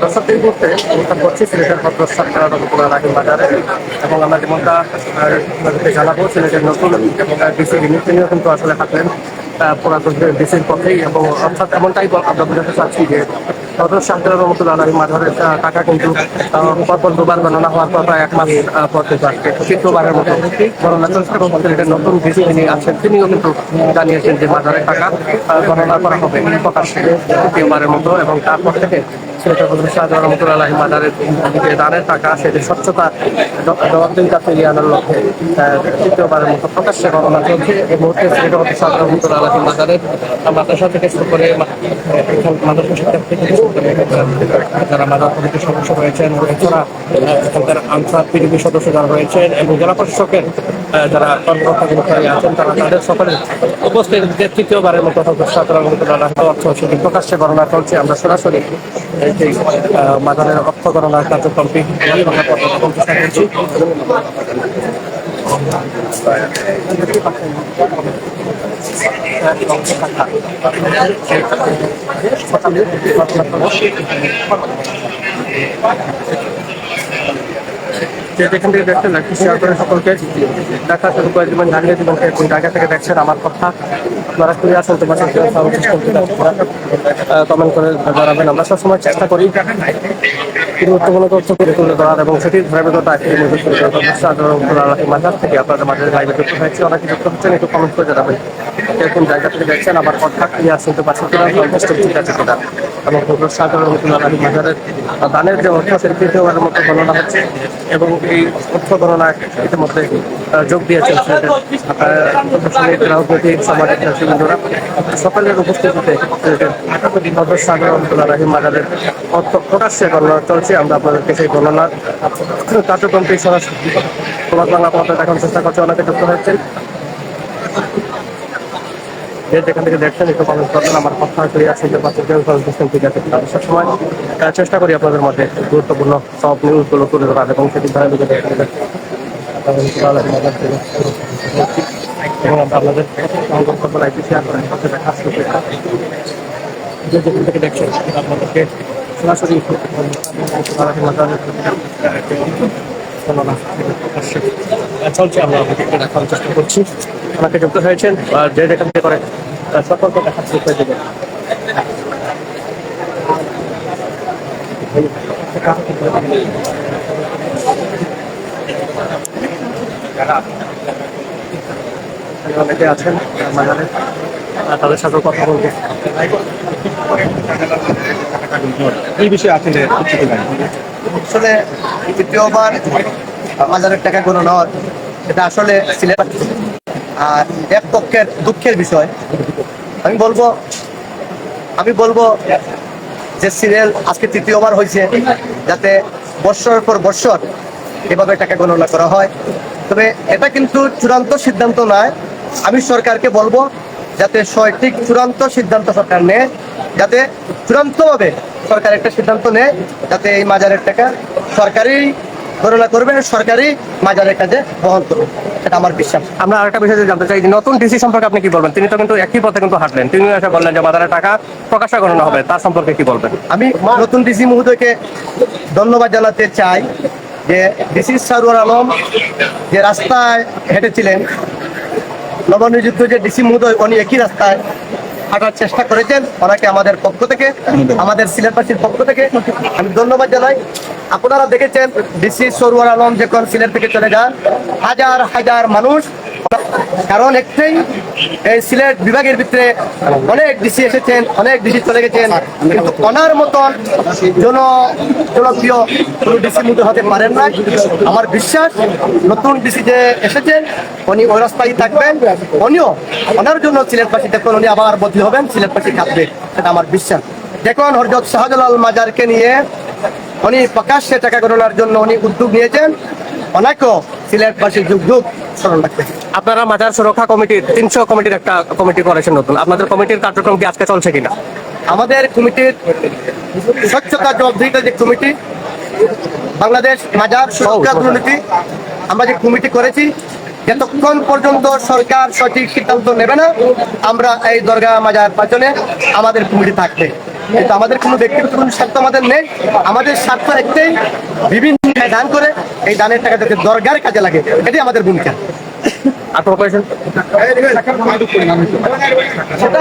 দর্শক এই মুহূর্তে অবস্থান করছি সিলেটের ভদ্রসার রাহিম বাজারে এবং আমরা যেমনটা আপনাদেরকে জানাবো সিলেটের নতুন ডিসি তিনিও কিন্তু আসলে থাকলেন পুরাতন ডিসির পথেই এবং অর্থাৎ এমনটাই আমরা বোঝাতে চাচ্ছি যে ভদ্র শাহজালাল রহমতুল্লাহ আলাহি মাজারের টাকা কিন্তু পরপর দুবার গণনা হওয়ার পর প্রায় 1 মাস পর কিন্তু আজকে তৃতীয়বারের মতো গণনা চলছে এবং সিলেটের নতুন ডিসি যিনি আছেন তিনিও কিন্তু জানিয়েছেন যে মাজারের টাকা গণনা করা হবে প্রকাশ্যে তৃতীয়বারের মতো এবং তারপর থেকে সিলেটের ভদ্র শাহজালাল রহমতুল্লাহ আলাহি মাজারের যে দানের টাকা সেটি স্বচ্ছতা জবাবদিহিতা ফিরিয়ে আনার লক্ষ্যে তৃতীয়বারের মতো প্রকাশ্যে গণনা চলছে এই মুহূর্তে সিলেটের ভদ্র শাহজালাল রহমতুল্লাহ আলাহি মাজারের মাদ্রাসা থেকে শুরু করে মাদ্রাসা শিক্ষা থেকে শুরু করে যারা মাজার কমিটির সদস্য রয়েছেন এছাড়া এখানকার আনসার পিডিপি সদস্য যারা রয়েছেন এবং জেলা প্রশাসকের যারা কর্মকর্তাগুলি আছেন তারা তাদের সকলের উপস্থিতিতে তৃতীয়বারের মতো শাহজালাল রহমতুল্লাহ আলাহি অর্থ সেটি প্রকাশ্যে গণনা চলছে। আমরা সরাসরি এই মাজারের অর্থ গণনার কার্যক্রমটি চেষ্টা করছি। যেখান থেকে দেখছেন একটু শেয়ার করে সকলকে দেখা শুরু করে দেবেন, জানিয়ে দেবেন কোন জায়গা থেকে দেখছেন আমার কথা। আপনারা খুঁজে আসেন তোমার কমেন্ট করে জানাবেন। আমরা সবসময় চেষ্টা করি গুরুত্বপূর্ণ তথ্য করে তুলে ধরার এবং সেটির ধারাবাহিকতা মাজার থেকে আপনাদের মাঝে লাইভে যুক্ত হয়েছে। অনেকে যুক্ত হচ্ছেন, একটু কমেন্ট করে জানাবেন কোন জায়গা থেকে দেখছেন আমার কথা ক্লিয়ার শুনতে পাচ্ছেন কিনা, ঠিক আছে কিনা। এবং শাহজালাল রহমতুল্লাহ আলাহি মাজারের দানের যে অর্থ সেটি তৃতীয়বারের মতো গণনা হচ্ছে এবং এই অর্থ গণনায় ইতিমধ্যে যোগ দিয়েছেন রাজনৈতিক সামাজিক নেতৃবৃন্দরা। সকলের উপস্থিতিতে শাহজালাল রহমতুল্লাহ আলাহি মাজারের অর্থ প্রকাশ্যে গণনা চলছে। আমরা আপনাদেরকে সেই গণনার কার্যক্রমটি সরাসরি প্রবাদ বাংলা পথে দেখানোর চেষ্টা করছি। অনেকে যুক্ত হচ্ছেন, যেখান থেকে দেখছেন একটু কমেন্ট করবেন। আমার কথা ক্লিয়ার শুনতে পাচ্ছেন ঠিক আছে। সবসময় চেষ্টা করি আপনাদের মধ্যে গুরুত্বপূর্ণ সব নিউজগুলো তুলে ধরার এবং সেটি এবং আমরা আপনাদের শেয়ার করেন যেখান থেকে দেখছেন আপনাদেরকে সরাসরি চলছে। আমরা আপনাদেরকে দেখানোর চেষ্টা করছি। আমাকে যুক্ত হয়েছেন যে যেখান থেকে করে সকলকে দেখা শুরু করে দেবেন। অনেকে আছেন মাজারে, তাদের সাথে কথা বলবো এই বিষয়ে আছে। আসলে তৃতীয়বার মাজারের টাকা গণনা এটা আসলে সিলেট আর এক পক্ষের দুঃখের বিষয়। আমি বলবো যে সিরিয়াল আজকে তৃতীয়বার হয়েছে, যাতে বৎসর পর বৎসর এভাবে টাকা গণনা করা হয়। তবে এটা কিন্তু চূড়ান্ত সিদ্ধান্ত নয়। আমি সরকারকে বলবো যাতে সঠিক চূড়ান্ত সিদ্ধান্ত সরকার নেয়, যাতে চূড়ান্তভাবে সরকার একটা সিদ্ধান্ত নেয়, যাতে এই মাজারের টাকা সরকারি গণনা করবে, সরকারি মাজারের কাজে বহন করবে, এটা আমার বিশ্বাস। আমরা আরেকটা বিষয় জানতে চাই, নতুন ডিসি সম্পর্কে আপনি কি বলবেন? তিনি তো কিন্তু একই পথে কিন্তু হাঁটলেন, তিনি এসে বললেন যে মাজারের টাকা প্রকাশ্যে গণনা হবে, তার সম্পর্কে কি বলবেন? আমি নতুন ডিসি মহোদয়কে ধন্যবাদ জানাতে চাই যে ডিসি সারোয়ার আলম যে রাস্তায় হেঁটেছিলেন, নবনিযুক্ত যে ডিসি মহোদয় উনি একই রাস্তায় হাঁটার চেষ্টা করেছেন। ওনাকে আমাদের পক্ষ থেকে, আমাদের সিলেটবাসীর পক্ষ থেকে আমি ধন্যবাদ জানাই। আপনারা দেখেছেন ডিসি সরোয়ার আলম যখন সিলেট থেকে চলে যান, হাজার হাজার মানুষ, কারণ একটাই, এই সিলেট বিভাগের ভিতরে অনেক ডিসি এসেছেন, অনেক ডিসি চলে গেছেন, কিন্তু ওনার মতন জনপ্রিয় কোনো ডিসি মতো হতে পারেন না। আমার বিশ্বাস নতুন ডিসি যে এসেছেন উনি ওই রাস্তায় থাকবেন, উনিও ওনার জন্য সিলেটবাসী দেখুন উনি আবার বদলি হবেন, সিলেটবাসী থাকবে, সেটা আমার বিশ্বাস। দেখুন হযরত শাহজালাল মাজারকে নিয়ে উনি প্রকাশ্যে টাকা গণনার জন্য উনি উদ্যোগ নিয়েছেন, ওনাকেও সিলেটবাসী যুগ যুগ স্মরণ রাখবে। আপনারা মাজার সুরক্ষা কমিটির 300 কমিটির একটা কমিটি করেছেন নতুন, আপনাদের কমিটির কার্যক্রম কি আজকে চলছে কিনা? আমাদের কমিটির স্বচ্ছতা জবাবদিহিতা যে কমিটি, বাংলাদেশ মাজার সুরক্ষা কমিটি, আমরা যে কমিটি করেছি, যতক্ষণ পর্যন্ত সরকার সঠিক সিদ্ধান্ত নেবে না আমরা এই দরগা মাজার পাচনে আমাদের কমিটি থাকবে। কিন্তু আমাদের কোনো ব্যক্তিগত কোনো স্বার্থ আমাদের নেই। আমাদের স্বার্থ একটাই, বিভিন্ন জায়গায় দান করে এই দানের টাকা যাতে দরকার কাজে লাগে, এটাই আমাদের ভূমিকা। আপনার কোয়েশন সেটা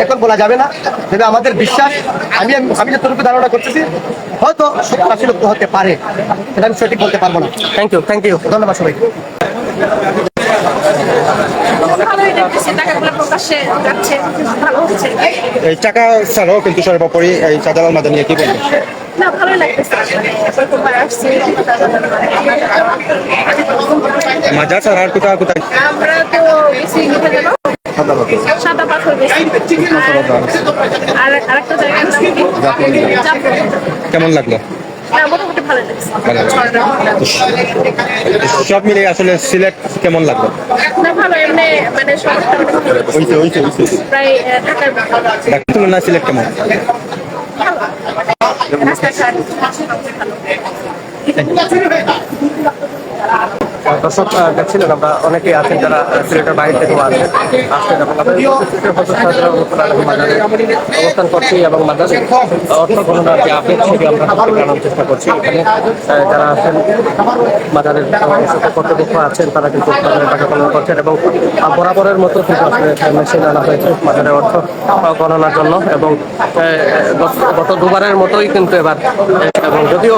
এখন বলা যাবে না, তবে আমাদের বিশ্বাস, আমি যতটুকু ধারণা করতেছি হয়তো 70-80 লক্ষ হতে পারে, সেটা আমি সঠিক বলতে পারবো না। থ্যাংক ইউ ধন্যবাদ সবাইকে। ভালোই দেখতেছি, টাকাগুলো প্রকাশ্যে যাচ্ছে, ভালো হচ্ছে। এই টাকা ছাড়াও কিন্তু সর্বোপরি এই শাহজালাল মাদার নিয়ে কি বলবেন? না, ভালোই লাগতেছে। প্রথমবার আসছি। মাজার ছাড়া আর কোথাও কোথায়? আমরা তো বেশি লিখে দেবো সাদা পাথর বেশি, আর আরেকটা জায়গার নাম কি? জাফলং। কেমন লাগলো? না, মোটামুটি ভালো লাগছে। সব মিলিয়ে আসলে সিলেট কেমন লাগলো? না, ভালো, এমনি মানে শহরটা প্রায় ঢাকার মতো। ঢাকার তুলনায় সিলেট কেমন? ভালো। রাস্তাঘাট ভালো। দর্শক দেখছিলেন, আমরা অনেকেই আছেন যারা সিলেটের বাইরে থেকেও আসছেন এবং আমরা সিলেটের হজরত শাহজালাল রহমতুল্লাহ মাজারে অবস্থান করছি এবং মাজারে অর্থ গণনার যে আপডেট সেটি আমরা জানার চেষ্টা করছি। এখানে যারা আছেন মাজারের কর্তৃপক্ষ আছেন, তারা কিন্তু মাজারের টাকা গণনা করছেন এবং বরাবরের মতো কিন্তু আসলে মেশিন আনা হয়েছে মাজারের অর্থ গণনার জন্য এবং গত দুবারের মতোই কিন্তু এবার, এবং যদিও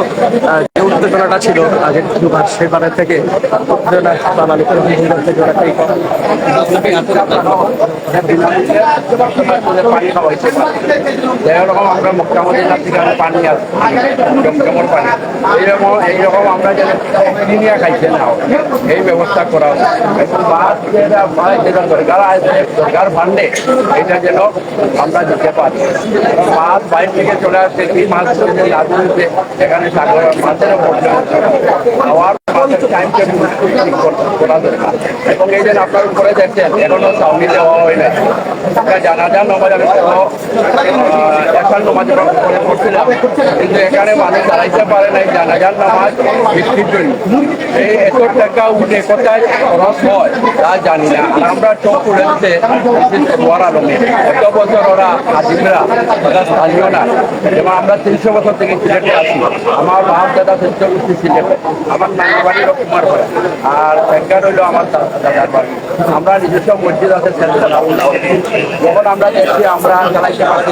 যে উত্তেজনাটা ছিল আগের দুবার সেবারের থেকে যেরকম আমরা মুখ্যমন্ত্রীর থেকে পানি আসি জমজমর পানি, এইরকম আমরা যেন কিনে খাইছে না, এই ব্যবস্থা করা এবং মাছ যেটা দরকার ফান্ডে এটা যেন আমরা দিতে পারি। মাছ বাইরে থেকে চলে আসছে, এই মাছ না দিতে এখানে সাগর মাছের খাওয়ার টাইম টেবিল করা দরকার। এবং এই যে আপনার উপরে দেখছেন এখনো চাউনি দেওয়া হয় নাই। জানাজা নমাজ আমি এখন নমাজ করছিলাম, কিন্তু এখানে মানুষ দাঁড়াইতে পারে নাই জানাজার নামাজ বৃষ্টির জন্য। এই এত টাকা উঠে কোথায় খরচ হয় তা জানি না। আর আমরা চোখ তুলেছে দোয়ার আলমে এত বছর ওরা হাজিমরা ওরা স্থানীয় না, যেমন আমরা 300 বছর থেকে সিলেটে আছি। আমার বাপ দাদা 300 বছর সিলেটে, আমার নানা বাড়ির কুমার করে, আর ব্যাংকার হইলো আমার দাদার বাড়ি। আমরা নিজস্ব মসজিদ আছে যখন আমরা দেখছি আমরা চালাইতে পারছি,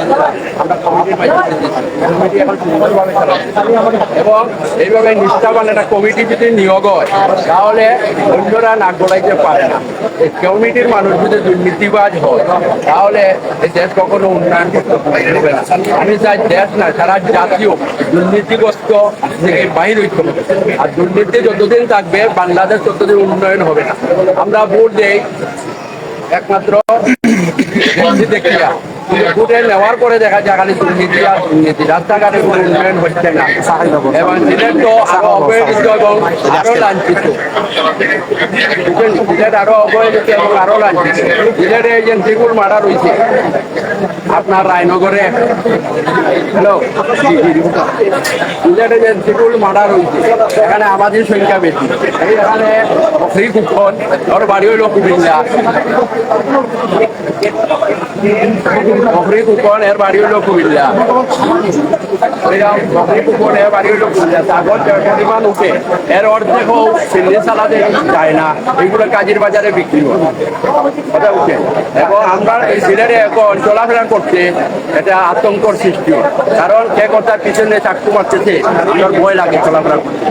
আমরা কমিটির মাধ্যমে কমিটি এখন সুন্দরভাবে চালাচ্ছি এবং এইভাবে নিষ্ঠাবান একটা কমিটি যদি নিয়োগ হয় তাহলে অন্যরা নাক গলাইতে পারে না। এই কমিটির মানুষ যদি দুর্নীতিবাজ হয় তাহলে এই দেশ কখনো উন্নয়ন করতে পারবে না। আমি চাই দেশ না, সারা জাতীয় দুর্নীতিগ্রস্ত থেকে বাহির হইতে হবে। আর দুর্নীতি যতদিন থাকবে বাংলাদেশ ততদিন উন্নয়ন হবে না। আমরা ভোট দেই একমাত্র দেখিয়া, ভোটে নেওয়ার পরে দেখা যায় খালি দুর্নীতি আর দুর্নীতি, রাস্তাঘাটে কোনো উন্নয়ন হচ্ছে না এবং সিলেট তো আরো অবহেলিত এবং আরো লাঞ্ছিত। সিলেট আরো অবহেলিত এবং আরো লাঞ্ছিত। সিলেটে এজেন্সিগুলো মারা রয়েছে আপনার রায়নগরে, হ্যালো, সিলেট এজেন্সিগুলো মারা রয়েছে, এখানে আমাদের সংখ্যা বেশি। এখানে ফ্রি কুপন, ওর বাড়ি হইল কুমিল্লা, বকরি কুপন এর বাড়ি হইল কুমিল্লা, বকরি কুপন এর বাড়ি হইল কুমিল্লা। সাগর যে পরিমাণ উঠে এর অর্ধেক সিল্লি সালাদে যায় না, এইগুলো কাজের বাজারে বিক্রি হয় কথা উঠে। এবং আমরা এই সিলেটে এখন চলাফেরা করতে এটা আতঙ্কর সৃষ্টি, কারণ কে কোথার পিছনে চাকু মারতেছে আমার ভয় লাগে চলাফেরা করতে।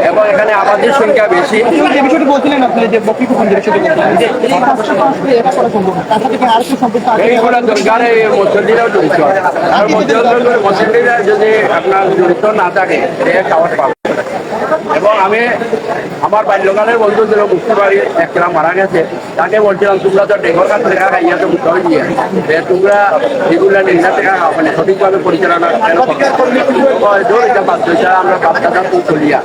এবং এখানে আমাদের সংখ্যা বেশি। যে বিষয়টি বলছিলেন আপনি, যে বকরি কুপন যে বিষয়টি বলছিলেন, যে এই কাজটা তো আসলে একা করা সম্ভব না, তার সাথে আর একটু সম্পর্ক এইগুলো দরকারে মসজিদরাও জড়িত, আর মসজিদরা যদি আপনার জড়িত না থাকে সে খাওয়ার পাবে। এবং আমি আমার বাল্যকালের বন্ধু ছিল মুক্তিবাড়ি একটা মারা গেছে, তাকে বলছিলাম তোমরা তো ডেঙ্গর কাছ থেকে খাইয়া তো মুক্ত হয়ে গিয়ে তোমরা এগুলা নিন্দা থেকে মানে সঠিকভাবে পরিচালনা এটা বাধ্যতা আমরা বাপদাদা তো চলিয়া,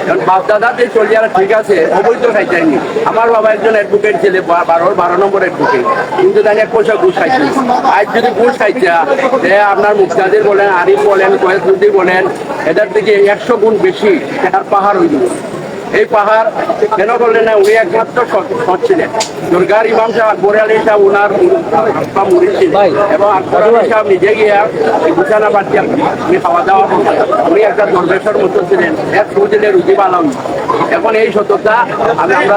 কারণ বাপদাদাতে চলিয়া ঠিক আছে, অবৈধ খাইতেনি। আমার বাবা একজন অ্যাডভোকেট ছিল, 12 নম্বর অ্যাডভোকেট, কিন্তু তাই 1 পয়সা ঘুষ খাইছে। আজ যদি ঘুষ খাইছা আপনার মুক্তাদির বলেন, আরিফ বলেন, কয়েসুদ্দি বলেন, এদের থেকে 100 গুণ বেশি টাকার পাহাড় হইল। এই পাহাড় কেন করলেন না? উনি একমাত্র সৎ ছিলেন। দুর্গার ইমাম সাহেব আকবর আলী সাহেব উনার মুরিদ ছিলেন এবং আকবর আলী সাহেব নিজে গিয়া বিছানা পাঠিয়ে উনি খাওয়া দাওয়া করতেন। উনি একটা দরবেশের মতো ছিলেন, এক সুদিলে রুজি বানান। এখন এই সততা আমরা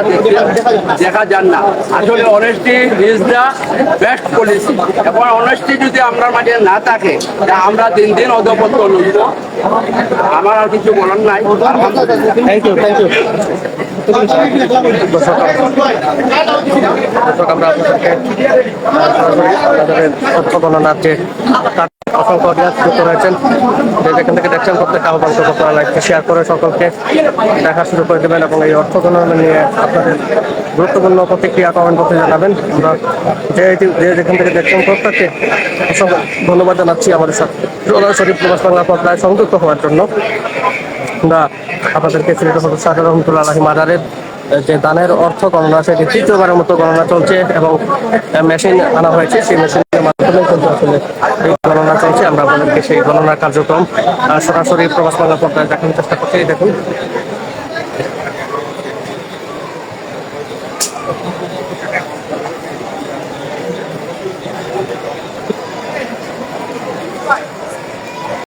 দেখা যান না। আসলে honesty is the best policy. এখন অনেস্টি যদি আমরা মাঝে না থাকে, তা আমরা দিন দিন অধপতন লইব। আমার আর কিছু বলার নাই। থ্যাংক ইউ দর্শক আমরা আপনাদেরকে আপনাদের তথ্য গণনার যে অসংখ্য অডিয়েন্স যুক্ত রয়েছেন, যে যেখান থেকে দেখছেন প্রত্যেকটা আহ্বান আপনারা লাইককে শেয়ার করে সকলকে দেখা শুরু করে দেবেন এবং এই অর্থ গণনা নিয়ে আপনাদের গুরুত্বপূর্ণ প্রতিক্রিয়া কমেন্ট করতে জানাবেন। আমরা যে যেখান থেকে দেখছেন প্রত্যেককে অসংখ্য ধন্যবাদ জানাচ্ছি আমাদের সাথে সরাসরি প্রবাস বাংলা পর্দায় সংযুক্ত হওয়ার জন্য। আমরা আপনাদেরকে সিলেট হজরত শাহজালাল রহমতুল্লাহ আলাইহি মাজারের যে দানের অর্থ গণনা, সেটি তৃতীয়বারের মতো গণনা চলছে এবং মেশিন আনা হয়েছে, সেই মেশিনের মাধ্যমে কিন্তু আসলে এই গণনা চলছে। আমরা আপনাদেরকে সেই গণনার কার্যক্রম সরাসরি প্রবাস বাংলা পর্দায় দেখানোর চেষ্টা করছি। দেখুন